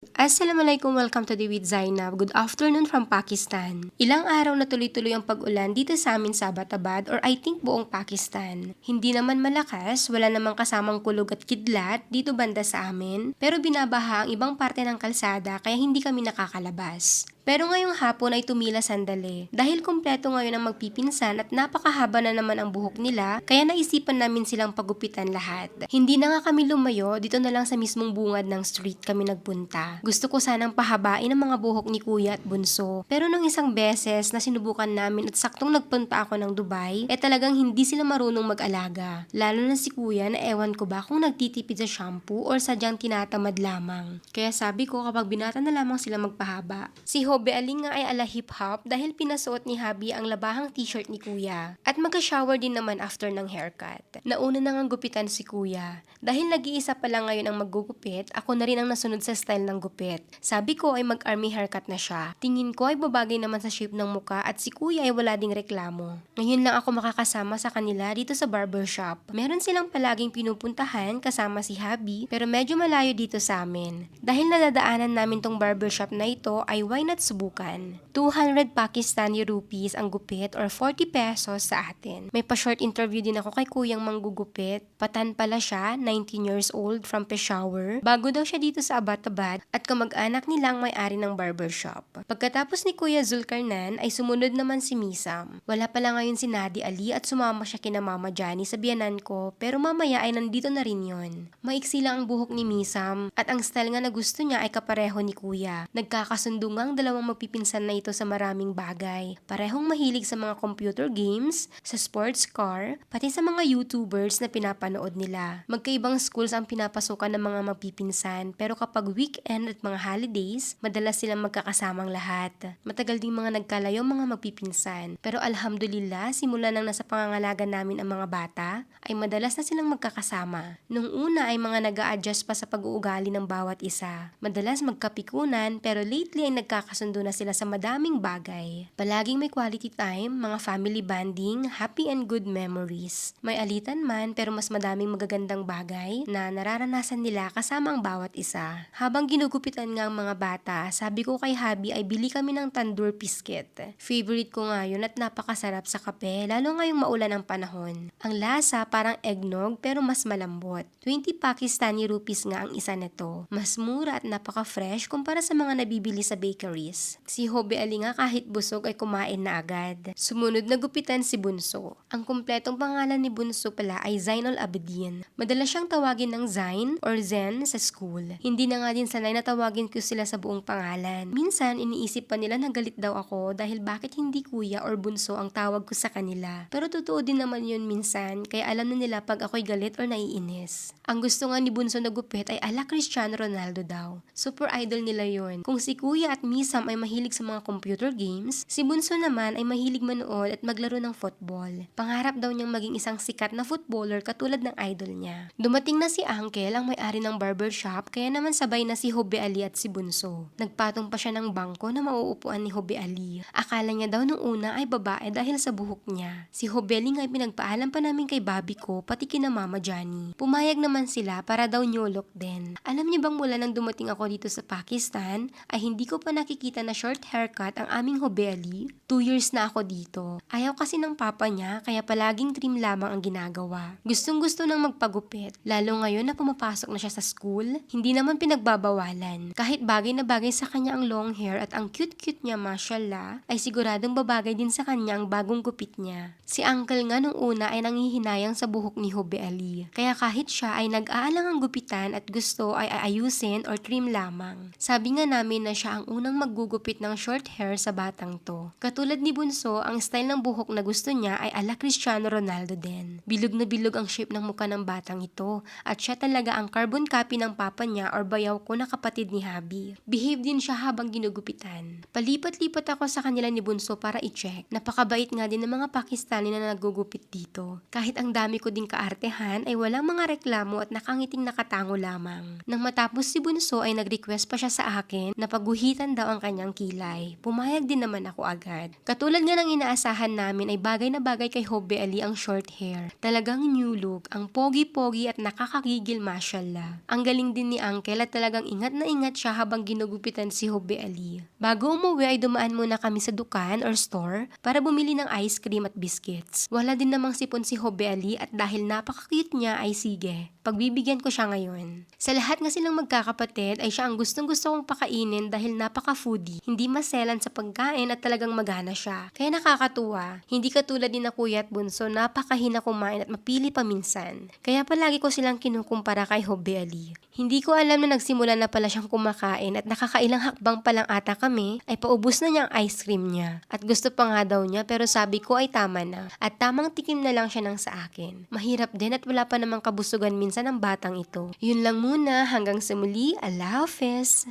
Assalamualaikum, welcome to the with Zainab. Good afternoon from Pakistan. Ilang araw na tuloy-tuloy ang pag-ulan dito sa amin sa Abbottabad or I think buong Pakistan. Hindi naman malakas, wala namang kasamang kulog at kidlat dito banda sa amin, pero binabaha ang ibang parte ng kalsada kaya hindi kami nakakalabas. Pero ngayong hapon ay tumila sandali dahil kumpleto ngayon ang magpipinsan at napakahaba na naman ang buhok nila kaya naisipan namin silang pagupitan lahat. Hindi na nga kami lumayo, dito na lang sa mismong bungad ng street kami nagpunta. Gusto ko sanang pahabain ang mga buhok ni Kuya at Bunso pero nung isang beses na sinubukan namin at saktong nagpunta ako ng Dubai, talagang hindi sila marunong mag-alaga. Lalo na si Kuya na ewan ko ba kung nagtitipid sa shampoo or sadyang tinatamad lamang. Kaya sabi ko kapag binata na lamang sila magpahaba. Si Hobe Aling nga ay ala hip-hop dahil pinasuot ni Habi ang labahang t-shirt ni Kuya. At magka-shower din naman after ng haircut. Nauna na ngang gupitan si Kuya. Dahil nag-iisa pa lang ngayon ang maggugupit, ako na rin ang nasunod sa style ng gupit. Sabi ko ay mag-army haircut na siya. Tingin ko ay babagay naman sa shape ng muka at si Kuya ay wala ding reklamo. Ngayon lang ako makakasama sa kanila dito sa barbershop. Meron silang palaging pinupuntahan kasama si Habi pero medyo malayo dito sa amin. Dahil nadadaanan namin tong barbershop na ito ay why not subukan. 200 Pakistani rupees ang gupit or 40 pesos sa atin. May pa-short interview din ako kay Kuyang manggugupit. Patan pala siya, 19 years old from Peshawar. Bago daw siya dito sa Abbottabad at kamag-anak nila ang may-ari ng barbershop. Pagkatapos ni Kuya Zulkarnain ay sumunod naman si Misam. Wala pala ngayon si Nadi Ali at sumama siya kina Mama Jani sa biyanan ko pero mamaya ay nandito na rin yon. Maiksi lang ang buhok ni Misam at ang style nga na gusto niya ay kapareho ni Kuya. Nagkakasundo nga ang dalawang magpipinsan na ito sa maraming bagay. Parehong mahilig sa mga computer games, sa sports car, pati sa mga YouTubers na pinapanood nila. Magkaibang schools ang pinapasukan ng mga magpipinsan pero kapag weekend at mga holidays, madalas silang magkakasamang lahat. Matagal ding mga nagkalayo mga magpipinsan pero alhamdulillah simula nang nasa pangangalaga namin ang mga bata ay madalas na silang magkakasama. Nung una ay mga nag-a-adjust pa sa pag-uugali ng bawat isa. Madalas magkapikunan pero lately ay nagkakasundo na sila sa madaming bagay. Palaging may quality time, mga family bonding, happy and good memories. May alitan man pero mas madaming magagandang bagay na nararanasan nila kasama ang bawat isa. Habang ginugupitan nga ang mga bata, sabi ko kay Habi ay bili kami ng tandoor biscuit. Favorite ko nga yun at napakasarap sa kape, lalo ngayong maulan ang panahon. Ang lasa parang eggnog pero mas malambot. 20 Pakistani rupees nga ang isa nito. Mas mura at napaka-fresh kumpara sa mga nabibili sa bakeries. Si Hobe Ali nga kahit busog ay kumain na agad. Sumunod na gupitan si Bunso. Ang kumpletong pangalan ni Bunso pala ay Zainul Abidin. Madalas siyang tawagin ng Zain or Zen sa school. Hindi na nga din sanay na tawagin ko sila sa buong pangalan. Minsan iniisip pa nila na galit daw ako dahil bakit hindi Kuya or Bunso ang tawag ko sa kanila. Pero totoo din naman yun minsan kaya alam na nila pag ako'y galit or naiinis. Ang gusto nga ni Bunso na gupit ay ala Cristiano Ronaldo daw. Super idol nila yon. Kung si Kuya at Misam ay mahilig sa mga computer games, si Bunso naman ay mahilig manood at maglaro ng football. Pangarap daw niyang maging isang sikat na footballer katulad ng idol niya. Dumating na si Uncle ang may-ari ng barbershop kaya naman sabay na si Hobe Ali at si Bunso. Nagpatong pa siya ng bangko na mauupuan ni Hobe Ali. Akala niya daw nung una ay babae dahil sa buhok niya. Si Hobe Ali nga ay pinagpaalam pa namin kay Bobby ko pati kina Mama Johnny. Pumayag naman sila para daw nyolok din. Alam niyo bang mula nang dumating ako dito sa Pakistan ay hindi ko pa nakikita na short haircut ang aming Hobe Ali? 2 years na ako dito. Ayaw kasi ng papa niya kaya palaging trim lamang ang ginagawa. Gustong gusto nang magpagupit. Lalo ngayon na pumapasok na siya sa school, hindi naman pinagbabawalan. Kahit bagay na bagay sa kanya ang long hair at ang cute-cute niya mashallah, ay siguradong babagay din sa kanya ang bagong gupit niya. Si Uncle nga nung una ay nanghihinayang sa buhok ni Hobe Ali. Kaya kahit siya ay nag-aalang ang gupitan at gusto ay aayusin or trim lamang. Sabi nga namin na siya ang unang maggugupit ng short hair sa batang to. Katulad ni Bunso, ang style ng buhok na gusto niya ay ala Cristiano Ronaldo din. Bilog na bilog ang shape ng mukha ng batang ito at siya talaga ang carbon copy ng papa niya or bayaw ko na kapatid ni Habi. Behave din siya habang ginugupitan. Palipat-lipat ako sa kanila ni Bunso para i-check. Napakabait nga din ng mga Pakistani na nagugupit dito. Kahit ang dami ko ding kaartehan ay walang mga reklamo at nakangiting nakatango lamang. Nang matapos si Bunso ay nag-request pa siya sa akin na paguhitan daw ang ang kanyang kilay. Pumayag din naman ako agad. Katulad nga ng inaasahan namin ay bagay na bagay kay Hobby Ali ang short hair. Talagang new look, ang pogi-pogi at nakakagigil mashallah. Ang galing din ni Uncle at talagang ingat na ingat siya habang ginugupitan si Hobby Ali. Bago umuwi ay dumaan muna kami sa dukan or store para bumili ng ice cream at biscuits. Wala din namang sipon si Hobby Ali at dahil napaka-cute niya ay sige, pagbibigyan ko siya ngayon. Sa lahat nga silang magkakapatid ay siya ang gustong-gusto kong pakainin dahil napaka-foodie. Hindi maselan sa pagkain at talagang magana siya. Kaya nakakatuwa. Hindi katulad ni na kuya at bunso, napakahina kumain at mapili paminsan. Kaya palagi ko silang kinukumpara kay Hobby Ali. Hindi ko alam na nagsimula na pala siyang kumakain at nakakailang hakbang pa lang ata kami ay paubos na niya ang ice cream niya. At gusto pa nga daw niya pero sabi ko ay tama na. At tamang tikim na lang siya ng sa akin. Mahirap din at wala pa namang kabusugan minsan ang batang ito. Yun lang muna, hanggang sa muli, Allah Hafiz!